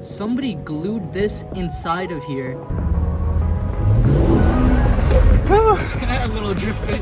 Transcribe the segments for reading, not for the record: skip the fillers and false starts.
somebody glued this inside of here. A little drift right.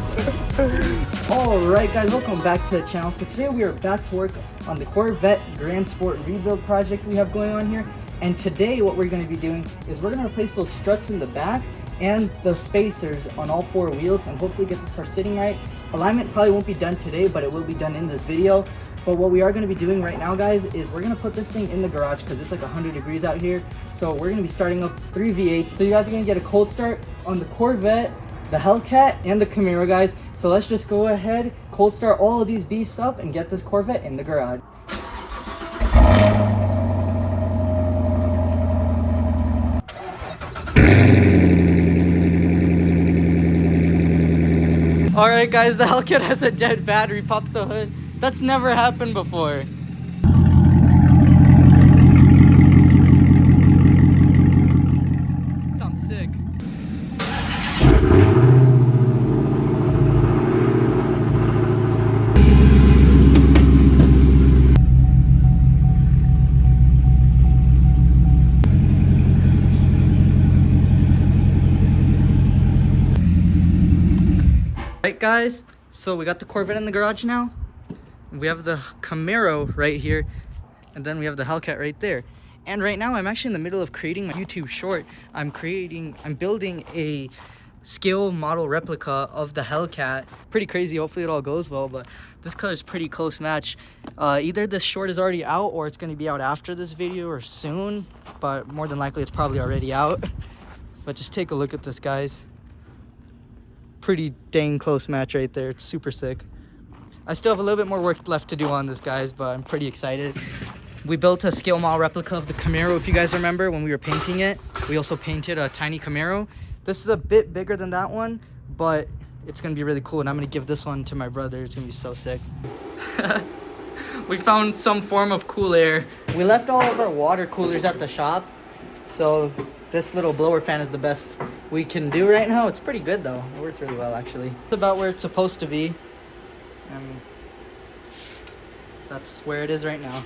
Alright guys, welcome back to the channel. So today we are back to work on the Corvette Grand Sport rebuild project we have going on here. And today what we're going to be doing is we're going to replace those struts in the back and the spacers on all four wheels and hopefully get this car sitting right. Alignment probably won't be done today, but it will be done in this video. But what we are going to be doing right now, guys, is we're going to put this thing in the garage because it's like 100 degrees out here. So we're going to be starting up 3 V8s. So you guys are going to get a cold start on the Corvette, the Hellcat, and the Camaro, guys. So let's just go ahead, cold start all of these beasts up and get this Corvette in the garage. Alright guys, the Hellcat has a dead battery. Pop the hood. That's never happened before. Sounds sick. Alright guys, so we got the Corvette in the garage now. We have the Camaro right here, and then we have the Hellcat right there. And right now I'm actually in the middle of creating my YouTube short. I'm building a scale model replica of the Hellcat. Pretty crazy, hopefully it all goes well, but this color is pretty close match. Either this short is already out or it's gonna be out after this video or soon, but more than likely it's probably already out. But just take a look at this, guys. Pretty dang close match right there. It's super sick. I still have a little bit more work left to do on this, guys, but I'm pretty excited. We built a scale model replica of the Camaro, if you guys remember when we were painting it. We also painted a tiny Camaro. This is a bit bigger than that one, but it's gonna be really cool, and I'm gonna give this one to my brother. It's gonna be so sick. We found some form of cool air. We left all of our water coolers at the shop, so this little blower fan is the best we can do right now. It's pretty good though. It works really well actually. It's about where it's supposed to be. And that's where it is right now.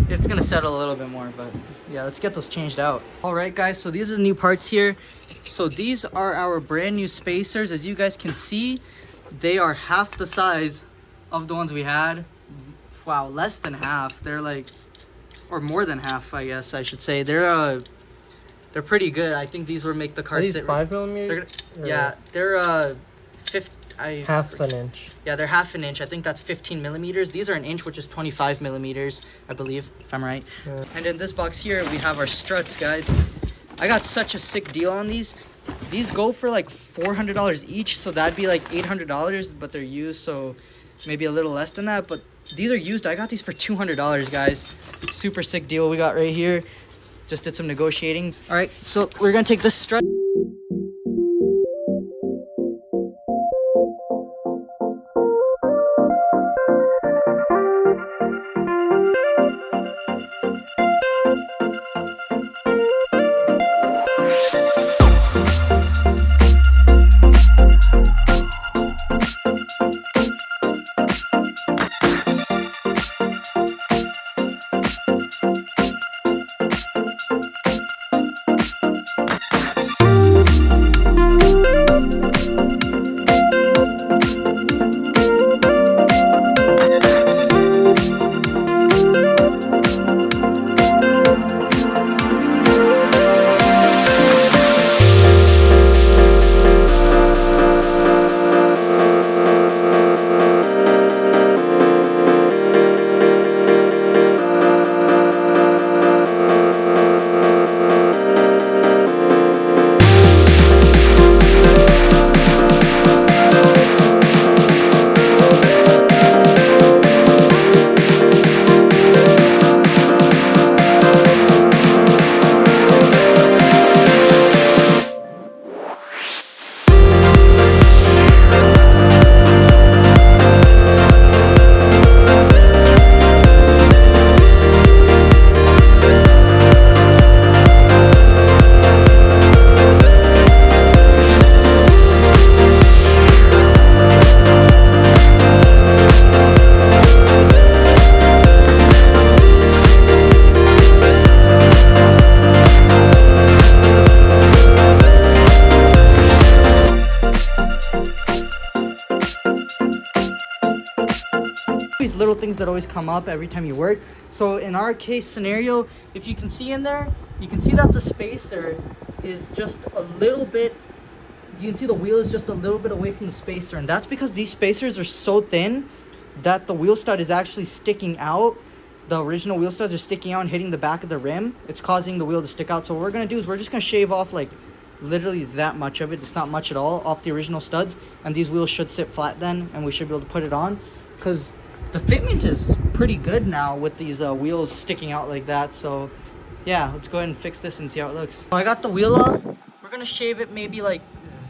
It's gonna settle a little bit more, but yeah, let's get those changed out. All right guys, so these are the new parts here. So these are our brand new spacers. As you guys can see, they are half the size of the ones we had. Wow, less than half. They're like, or more than half, I guess I should say. They're pretty good. I think these will make the car Are these sit. 5mm? Yeah, they're half an inch. Yeah, they're half an inch. I think that's 15 millimeters. These are an inch, which is 25 millimeters, I believe, if I'm right. Yeah. And in this box here, we have our struts, guys. I got such a sick deal on these. These go for like $400 each, so that'd be like $800, but they're used, so maybe a little less than that. But these are used. I got these for $200, guys. Super sick deal we got right here. Just did some negotiating. All right, so we're gonna take this strut. things that always come up every time you work. So in our case scenario, if you can see in there, you can see that the spacer is just a little bit, you can see the wheel is just a little bit away from the spacer, and that's because these spacers are so thin that the wheel stud is actually sticking out. The original wheel studs are sticking out and hitting the back of the rim. It's causing the wheel to stick out. So what we're going to do is we're just going to shave off like literally that much of it. It's not much at all off the original studs. And these wheels should sit flat then, and we should be able to put it on. Because the fitment is pretty good now with these wheels sticking out like that. So yeah, let's go ahead and fix this and see how it looks. So I got the wheel off. We're going to shave it maybe like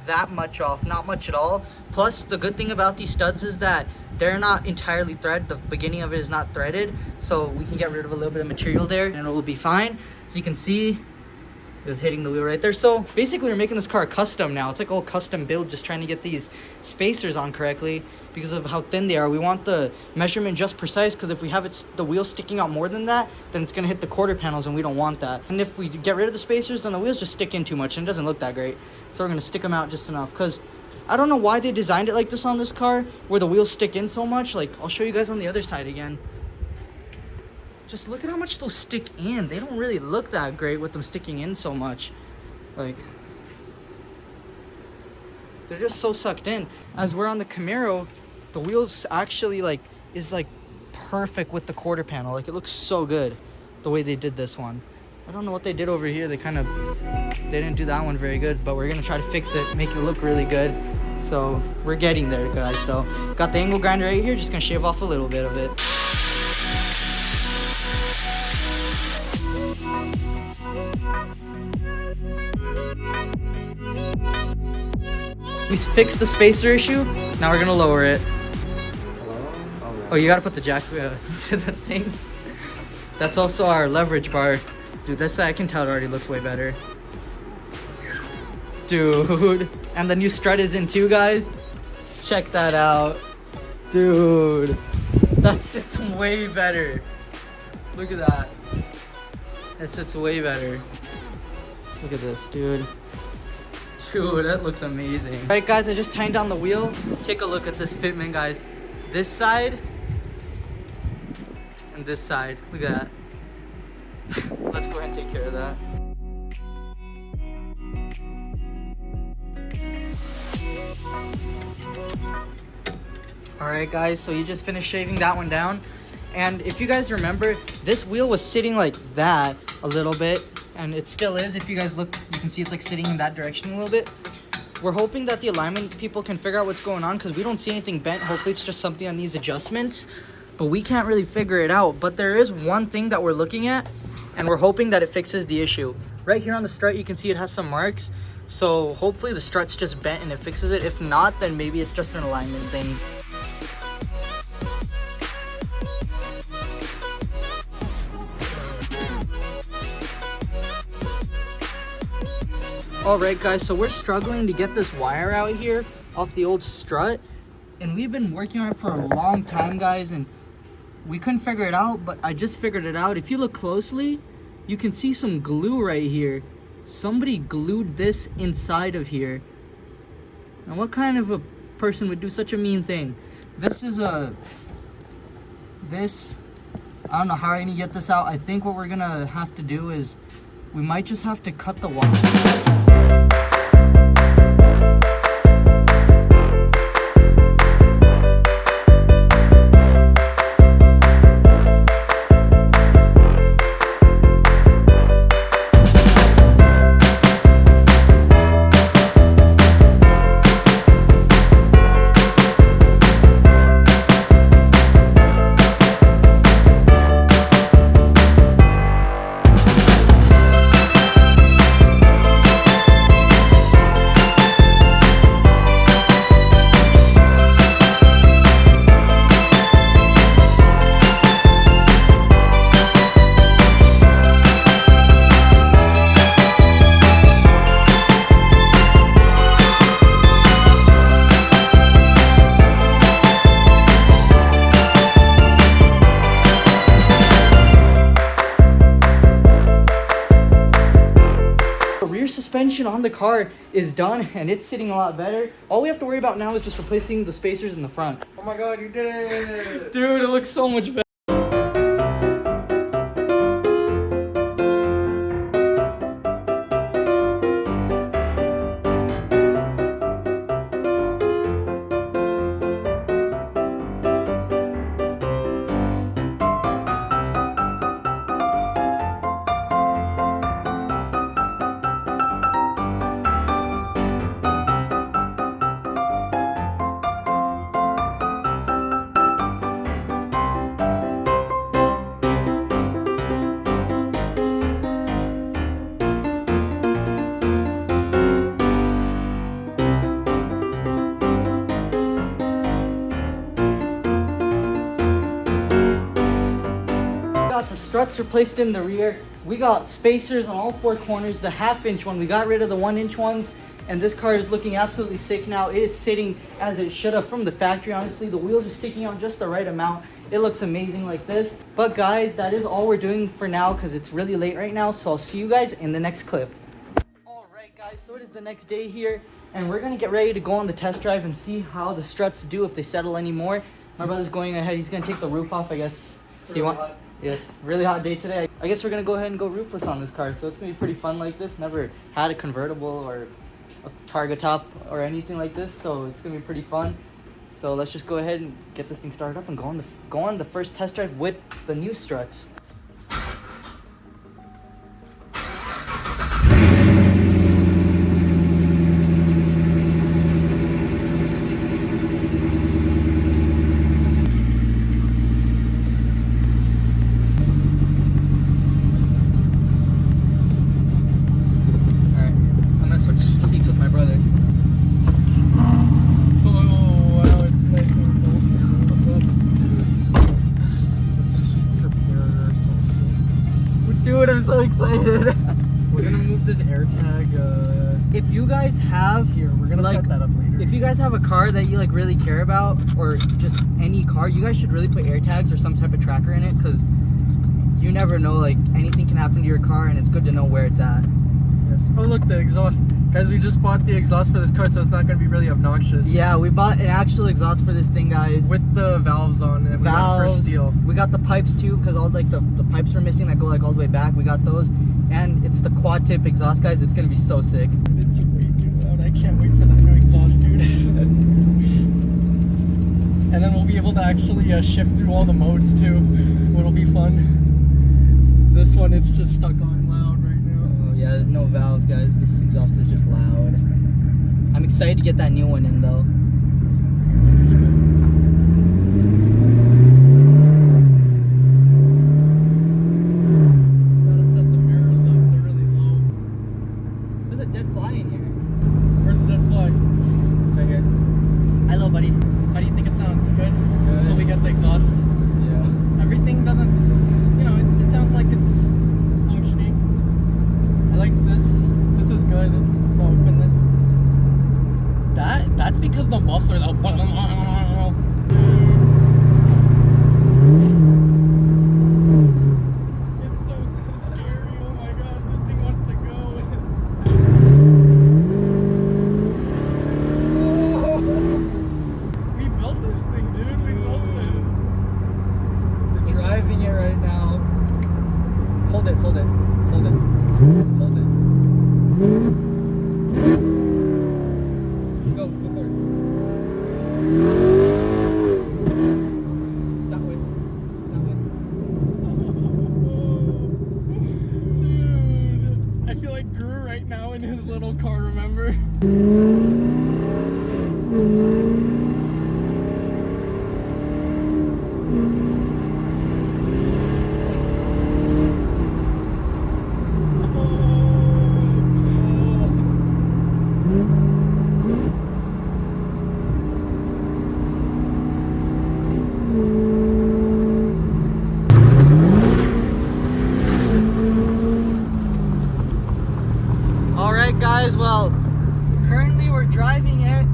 that much off. Not much at all. Plus, the good thing about these studs is that they're not entirely threaded. The beginning of it is not threaded, so we can get rid of a little bit of material there and it will be fine. As you can see, it was hitting the wheel right there. So basically we're making this car custom now. It's like all custom build, just trying to get these spacers on correctly because of how thin they are. We want the measurement just precise, because if we have the wheel sticking out more than that, then it's going to hit the quarter panels, and we don't want that. And if we get rid of the spacers, then the wheels just stick in too much and it doesn't look that great. So we're going to stick them out just enough, because I don't know why they designed it like this on this car, where the wheels stick in so much. Like, I'll show you guys on the other side again. Just look at how much those stick in. They don't really look that great with them sticking in so much. Like, they're just so sucked in. As we're on the Camaro, the wheels actually like is like perfect with the quarter panel. Like, it looks so good the way they did this one. I don't know what they did over here. They didn't do that one very good, but we're gonna try to fix it, make it look really good. So we're getting there, guys. So got the angle grinder right here, just gonna shave off a little bit of it. We fixed the spacer issue. Now we're gonna lower it. Oh, you gotta put the jack to the thing. That's also our leverage bar. Dude, this I can tell it already looks way better. Dude. And the new strut is in too, guys. Check that out. Dude. That sits way better. Look at that. That sits way better. Look at this, dude. Dude, that looks amazing. Alright, guys, I just tightened down the wheel. Take a look at this fitment, guys. This side and this side. Look at that. Let's go ahead and take care of that. Alright, guys, so you just finished shaving that one down. And if you guys remember, this wheel was sitting like that a little bit, and it still is. If you guys look, you can see it's like sitting in that direction a little bit. We're hoping that the alignment people can figure out what's going on, because we don't see anything bent. Hopefully it's just something on these adjustments, but we can't really figure it out. But there is one thing that we're looking at, and we're hoping that it fixes the issue. Right here on the strut, you can see it has some marks. So hopefully the strut's just bent and it fixes it. If not, then maybe it's just an alignment thing. Alright, guys, so we're struggling to get this wire out here off the old strut. And we've been working on it for a long time, guys, and we couldn't figure it out, but I just figured it out. If you look closely, you can see some glue right here. Somebody glued this inside of here. And what kind of a person would do such a mean thing? This is I don't know how I'm gonna get this out. I think what we're gonna have to do is we might just have to cut the wire. suspension on the car is done and it's sitting a lot better. All we have to worry about now is just replacing the spacers in the front. Oh my god, you did it! Dude, it looks so much better. The struts replaced in the rear. We got spacers on all four corners. The 1/2-inch one, we got rid of the 1-inch ones, and this car is looking absolutely sick now. It is sitting as it should have from the factory. Honestly, the wheels are sticking out just the right amount. It looks amazing like this. But guys, that is all we're doing for now because it's really late right now. So I'll see you guys in the next clip. All right, guys, so it is the next day here, and we're gonna get ready to go on the test drive and see how the struts do, if they settle anymore. My brother's going ahead. He's gonna take the roof off, I guess. Yeah, it's a really hot day today. I guess we're gonna go ahead and go roofless on this car, so it's gonna be pretty fun like this. Never had a convertible or a Targa top or anything like this, so it's gonna be pretty fun. So let's just go ahead and get this thing started up and go on the first test drive with the new struts. Dude, I'm so excited. We're gonna move this AirTag. If you guys have Here, we're gonna set that up later. If you guys have a car that you like really care about, or just any car, you guys should really put AirTags or some type of tracker in it, because you never know, like anything can happen to your car, and it's good to know where it's at. Yes. Oh look, the exhaust. Guys, we just bought the exhaust for this car, so it's not gonna be really obnoxious. Yeah, we bought an actual exhaust for this thing, guys. With the valves on it. Valves. For steel. We got the pipes too, because all like the pipes were missing that go like all the way back. We got those, and it's the quad tip exhaust, guys. It's gonna be so sick. It's way too loud. I can't wait for that new exhaust, dude. And then we'll be able to actually shift through all the modes too. It'll be fun. This one, it's just stuck on loud right now. Oh yeah, there's no valves, guys. This exhaust is just loud. I'm excited to get that new one in though. Let's go. Gotta set the mirrors up. They're really low. There's a dead fly in here. Where's the dead fly? It's right here. Hello, buddy. How do you think it sounds? Good? Until we get the exhaust. Yeah. Everything doesn't, you know, it sounds like it's functioning. I like this. This is good. The openness. That's because the muffler, though. It's so scary. Oh my god, this thing wants to go. We built this thing, dude. We built it. We're driving it right now. Hold it, hold it, hold it, hold it. Go for it. That way. That way. Dude, I feel like Guru right now in his little car, remember? Alright guys, well, currently we're driving it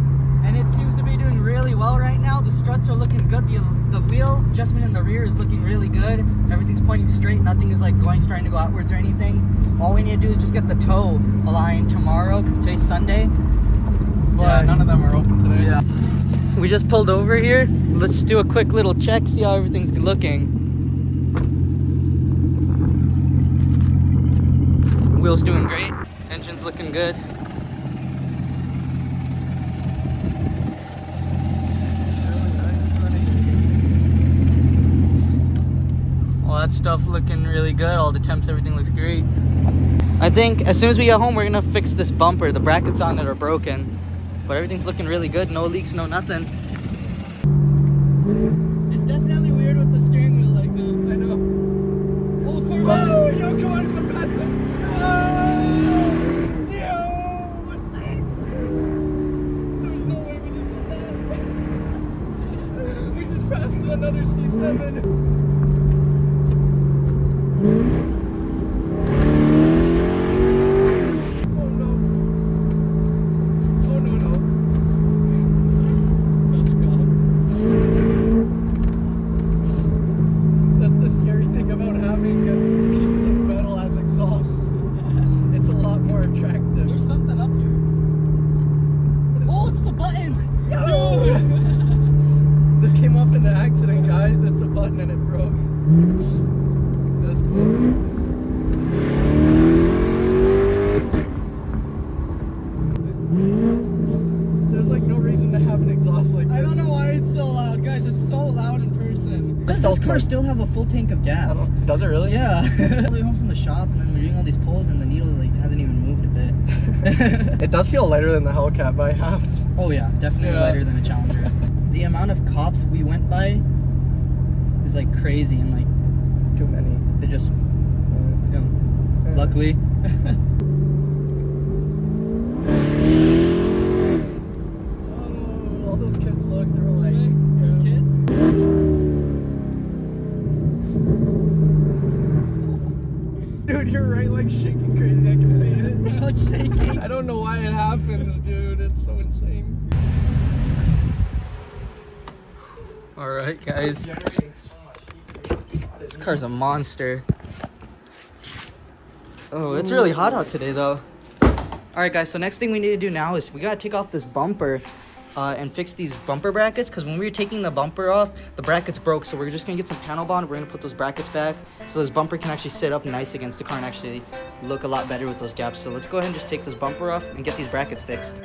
and it seems to be doing really well right now. The struts are looking good. The wheel adjustment in the rear is looking really good. Everything's pointing straight. Nothing is like starting to go outwards or anything. all we need to do is just get the toe aligned tomorrow, because today's Sunday. But Yeah, none of them are open today. yeah. We just pulled over here. Let's do a quick little check, see how everything's looking. Wheels doing great. Engine's looking good. All that stuff looking really good. All the temps, everything looks great. I think as soon as we get home, we're gonna fix this bumper. The brackets on it are broken, but everything's looking really good. No leaks, no nothing. It's definitely weird with the steering wheel like this. I know. Oh, Corvette! Oh, yo, come on, come past it. Yo, what the heck? There's no way we just did that. We just passed another C7. Does this car still have a full tank of gas? Does it really? Yeah. All the way home from the shop, and then we're doing all these pulls, and the needle like hasn't even moved a bit. It does feel lighter than the Hellcat by half. Oh yeah, definitely lighter than a Challenger. The amount of cops we went by is like crazy, and like too many. They're just, you know, luckily. Oh, all those kids look. They're like, there's kids. Dude, your right leg's shaking crazy. I can see it. Not shaking. I don't know why it happens, dude. It's so insane. All right, guys. This car's a monster. Oh, it's really hot out today, though. All right, guys. So next thing we need to do now is we gotta take off this bumper and fix these bumper brackets, because when we were taking the bumper off, the brackets broke. So we're just gonna get some panel bond. We're gonna put those brackets back so this bumper can actually sit up nice against the car and actually look a lot better with those gaps. So let's go ahead and just take this bumper off and get these brackets fixed.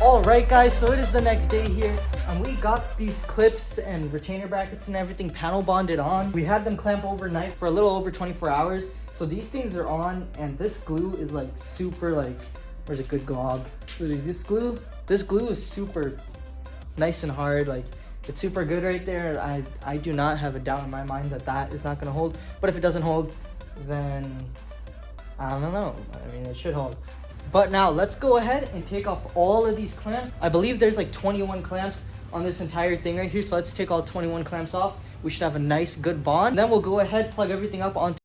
Alright guys, so it is the next day here, and we got these clips and retainer brackets and everything panel bonded on. We had them clamp overnight for a little over 24 hours. So these things are on, and this glue is like super like, where's a good glob? This glue is super nice and hard. Like, it's super good right there. I do not have a doubt in my mind that that is not gonna hold. But if it doesn't hold, then I don't know. I mean, it should hold. But now let's go ahead and take off all of these clamps. I believe there's like 21 clamps on this entire thing right here. So let's take all 21 clamps off. We should have a nice good bond. Then we'll go ahead, plug everything up onto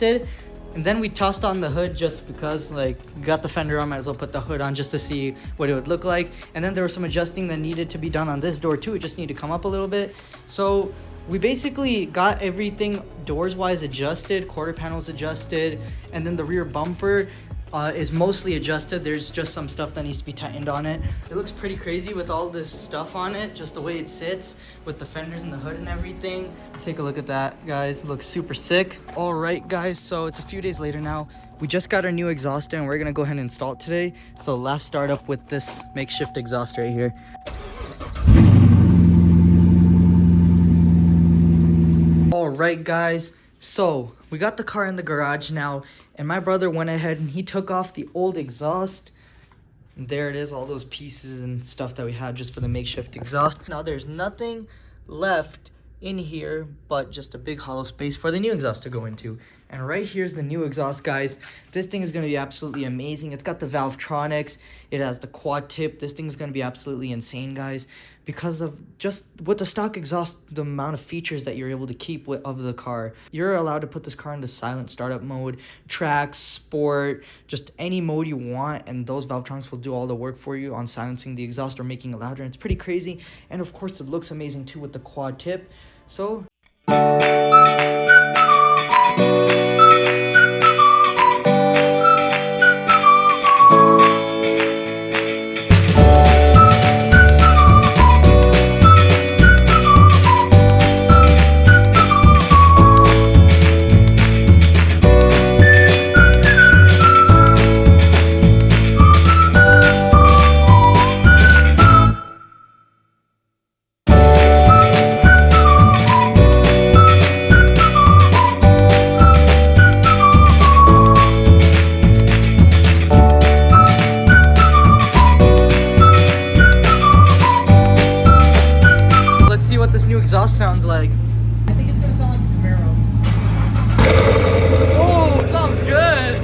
And then we tossed on the hood just because, like, got the fender on, might as well put the hood on just to see what it would look like. And then there was some adjusting that needed to be done on this door too. It just needed to come up a little bit. So we basically got everything doors-wise adjusted, quarter panels adjusted, and then the rear bumper is mostly adjusted. There's just some stuff that needs to be tightened on it. It looks pretty crazy with all this stuff on it, just the way it sits with the fenders and the hood and everything. Take a look at that, guys. It looks super sick. All right, guys, so it's a few days later now. We just got our new exhaust and we're gonna go ahead and install it today. So let's start up with this makeshift exhaust right here. All right, guys, so we got the car in the garage now, and my brother went ahead and he took off the old exhaust. And there it is, all those pieces and stuff that we had just for the makeshift exhaust. Now there's nothing left in here but just a big hollow space for the new exhaust to go into. And right here's the new exhaust, guys. This thing is going to be absolutely amazing. It's got the Valvetronics, it has the quad tip. This thing is going to be absolutely insane, guys, because of just with the stock exhaust, the amount of features that you're able to keep of the car. You're allowed to put this car into silent startup mode, track, sport, just any mode you want, and those Valvetronics will do all the work for you on silencing the exhaust or making it louder. And it's pretty crazy, and of course it looks amazing too with the quad tip. So what this new exhaust sounds like. I think it's gonna sound like a Camaro. Oh, it sounds good.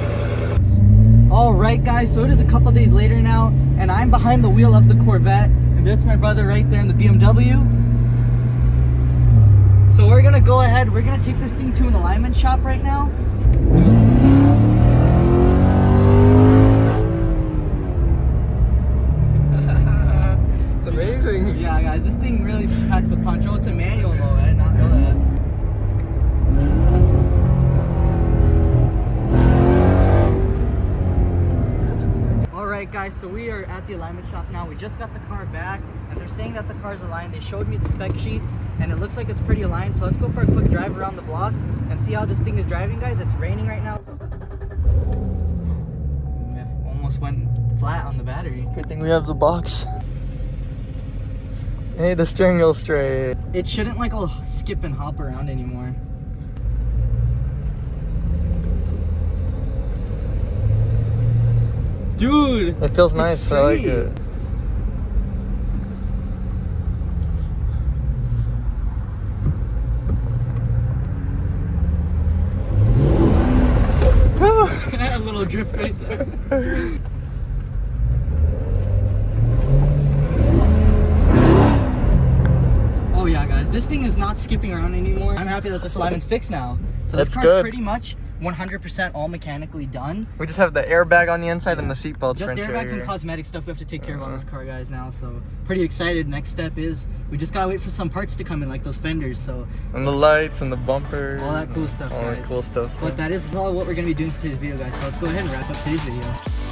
All right, guys, so it is a couple days later now, and I'm behind the wheel of the Corvette, and there's my brother right there in the BMW. So we're gonna go ahead, we're gonna take this thing to an alignment shop right now. It's amazing. Yeah, guys, this thing really packs a punch. Oh, it's a manual though, I did not know that. Alright, guys, so we are at the alignment shop now. We just got the car back, and they're saying that the car's aligned. They showed me the spec sheets, and it looks like it's pretty aligned. So let's go for a quick drive around the block and see how this thing is driving, guys. It's raining right now. Yeah, almost went flat on the battery. Good thing we have the box. Hey, the steering wheel's straight. It shouldn't like all skip and hop around anymore. Dude, It feels nice, I like it. A little drift right there. Oh yeah, guys, this thing is not skipping around anymore. I'm happy that this alignment's fixed now. So this That's car's good. pretty much 100% all mechanically done. We just have the airbag on the inside and the seat belts Just for airbags interior. and cosmetic stuff we have to take care of on this car, guys, now. So pretty excited. Next step is we just gotta wait for some parts to come in, like those fenders. So And the lights and the bumper. all that cool stuff, All guys. that cool stuff. But that is all what we're gonna be doing for today's video, guys. So let's go ahead and wrap up today's video.